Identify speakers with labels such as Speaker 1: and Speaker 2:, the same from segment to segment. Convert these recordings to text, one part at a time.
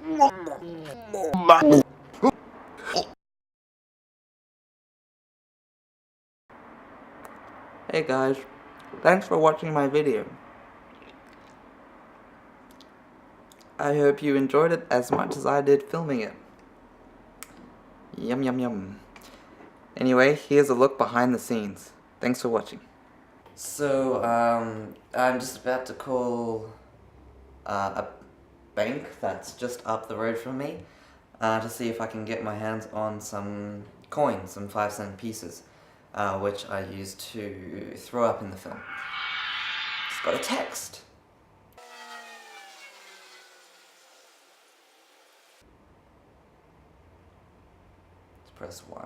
Speaker 1: Hey guys, thanks for watching my video. I hope you enjoyed it as much as I did filming it. Yum yum yum. Anyway, here's a look behind the scenes. Thanks for watching. So, I'm just about to call a bank that's just up the road from me to see if I can get my hands on some coins, some 5-cent pieces, which I used to throw up in the film. Just got a text. Let's press 1.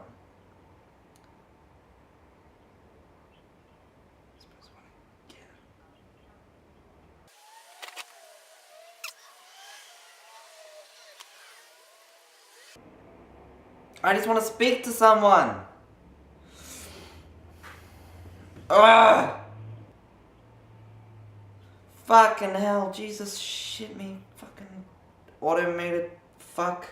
Speaker 1: Let's press 1 again. I just want to speak to someone! Ugh! Fucking hell, Jesus shit me, fucking automated fuck.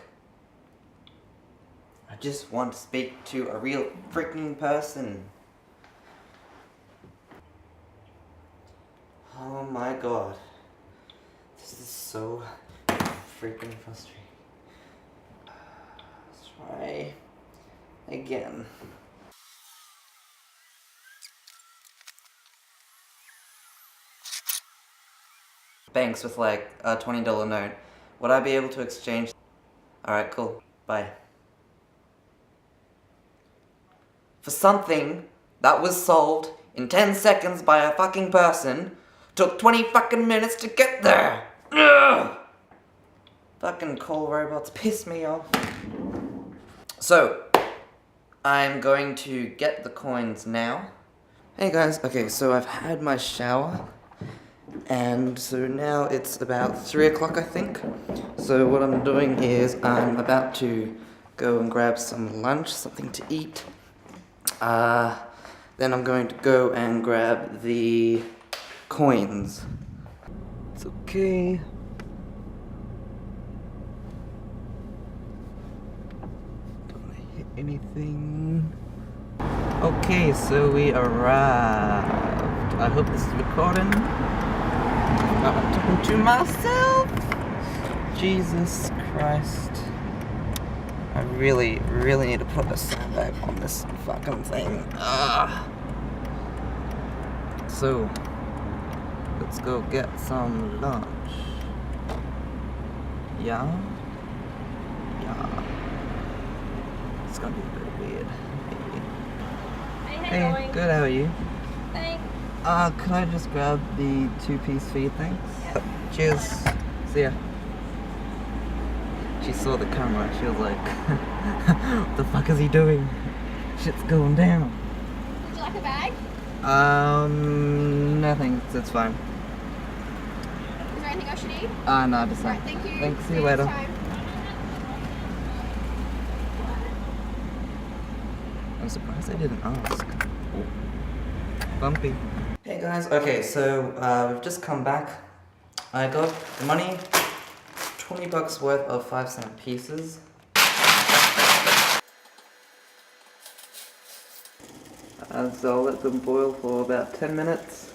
Speaker 1: I just want to speak to a real freaking person. Oh my god. This is so freaking frustrating. Let's try again. Banks with like a $20 note. Would I be able to exchange? Alright, cool. Bye. For something that was solved in 10 seconds by a fucking person, took 20 fucking minutes to get there! Ugh! Fucking call robots piss me off. So, I'm going to get the coins now. Hey guys, okay, so I've had my shower, and so now it's about 3 o'clock I think. So what I'm doing is I'm about to go and grab some lunch, something to eat. Then I'm going to go and grab the coins. It's okay. Don't want to hit anything. Okay, so we arrived. I hope this is recording. I'm talking to myself. Jesus Christ. I really need to put a sandbag on this fucking thing. So, let's go get some lunch. Yeah? Yeah. It's gonna be a bit weird.
Speaker 2: Hey, how you going?
Speaker 1: Good, how are you?
Speaker 2: Thanks.
Speaker 1: Could I just grab the 2-piece feed, thanks?
Speaker 2: Yep.
Speaker 1: Cheers. See ya. She saw the camera, she was like, what the fuck is he doing? Shit's going down.
Speaker 2: Would you like a bag?
Speaker 1: Nothing, it's fine.
Speaker 2: Is there anything else you need?
Speaker 1: No, just
Speaker 2: Alright, thank you.
Speaker 1: Thanks, see you later.
Speaker 2: next time.
Speaker 1: I'm surprised I didn't ask. Bumpy. Hey guys, okay, so we've just come back. I got the money, $20 worth of 5-cent pieces. So I'll let them boil for about 10 minutes.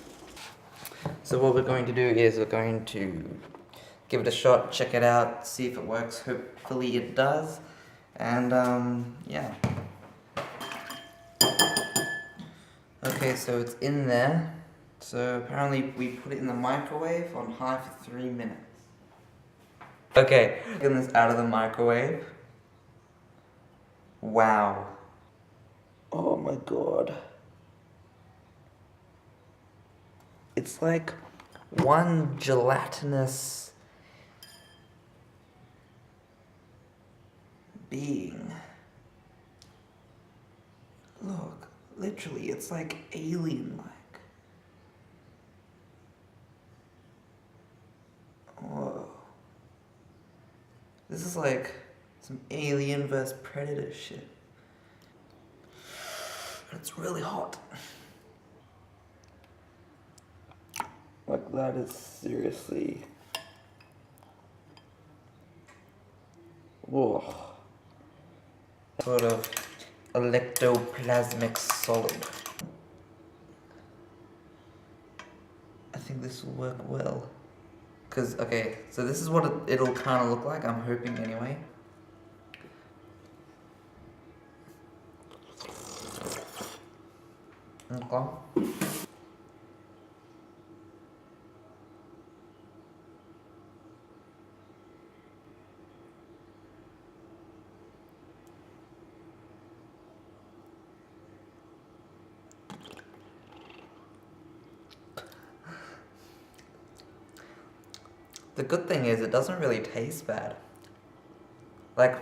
Speaker 1: So what we're going to do is we're going to give it a shot, check it out, see if it works. Hopefully it does. And yeah. Okay, so it's in there. So apparently we put it in the microwave on high for 3 minutes. Okay, getting this out of the microwave. Wow. Oh my god. It's like one gelatinous being. Look, literally, it's like alien-like. Whoa. This is like some Alien vs Predator shit. It's really hot. Like, that is seriously Oh. Sort of electroplasmic solid. I think this will work well. Cause, okay, so this is what it'll kind of look like, I'm hoping anyway. Okay. The good thing is it doesn't really taste bad. Like,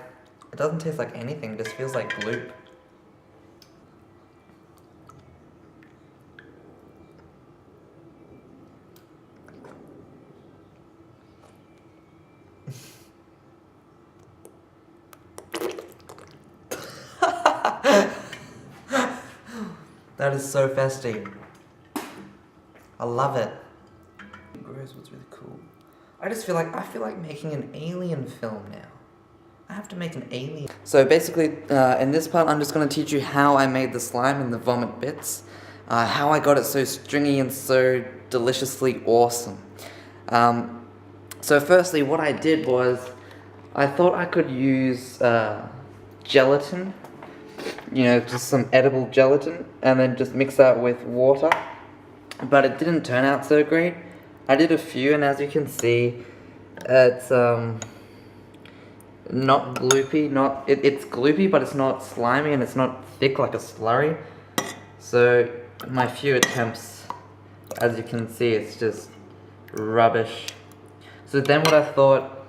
Speaker 1: it doesn't taste like anything, it just feels like gloop. That is so festy. I love it. Gross, what's really cool. I feel like making an alien film now. I have to make an alien. So basically, in this part, I'm just going to teach you how I made the slime and the vomit bits. How I got it so stringy and so deliciously awesome. So firstly, what I did was, I thought I could use gelatin. You know, just some edible gelatin, and then just mix that with water. But it didn't turn out so great. I did a few, and as you can see, it's not gloopy. It's gloopy, but it's not slimy, and it's not thick like a slurry. So my few attempts, as you can see, it's just rubbish. So then what I thought,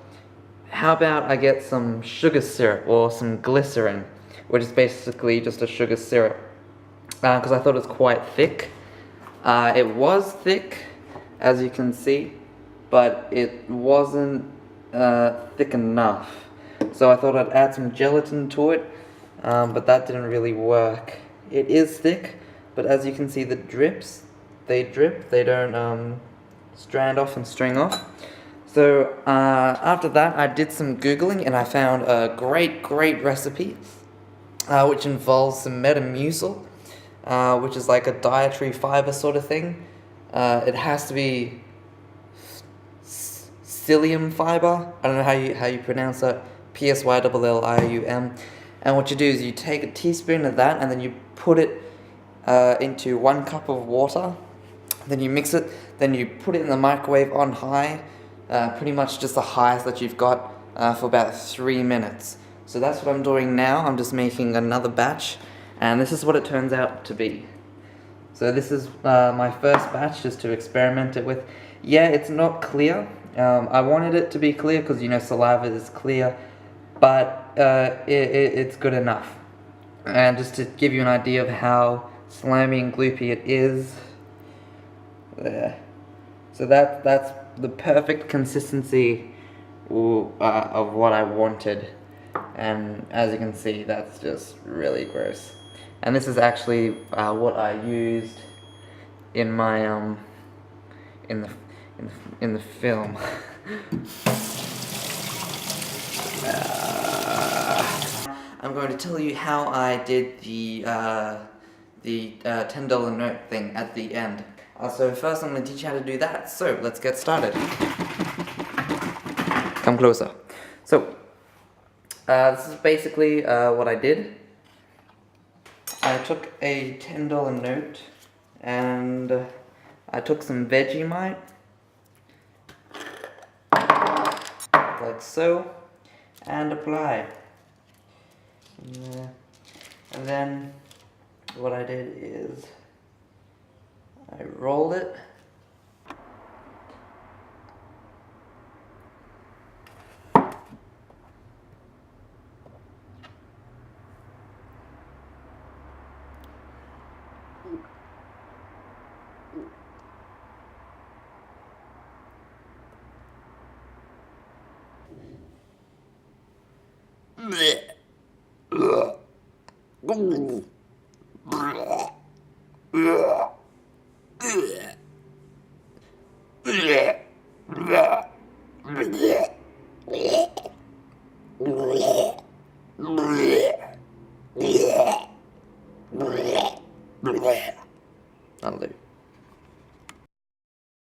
Speaker 1: how about I get some sugar syrup or some glycerin, which is basically just a sugar syrup, because I thought it was quite thick. It was thick, as you can see, but it wasn't thick enough. So I thought I'd add some gelatin to it, but that didn't really work. It is thick, but as you can see, the drips, they drip, they don't strand off and string off. So after that, I did some Googling, and I found a great recipe, which involves some Metamucil, which is like a dietary fiber sort of thing. It has to be psyllium fiber. I don't know how you pronounce that. Psyllium. And what you do is you take a teaspoon of that, and then you put it into 1 cup of water. Then you mix it. Then you put it in the microwave on high, pretty much just the highest that you've got, for about 3 minutes. So that's what I'm doing now. I'm just making another batch, and this is what it turns out to be. So this is my first batch, just to experiment it with. Yeah, it's not clear. I wanted it to be clear because, you know, saliva is clear, but it's good enough. And just to give you an idea of how slimy and gloopy it is, there. So that's the perfect consistency of what I wanted. And as you can see, that's just really gross. And this is actually what I used in my in the film. I'm going to tell you how I did the $10 note thing at the end. So first I'm going to teach you how to do that. So let's get started. Come closer. So this is basically what I did. I took a $10 note, and I took some Vegemite, like so, and apply. And then what I did is I rolled it. That'll do.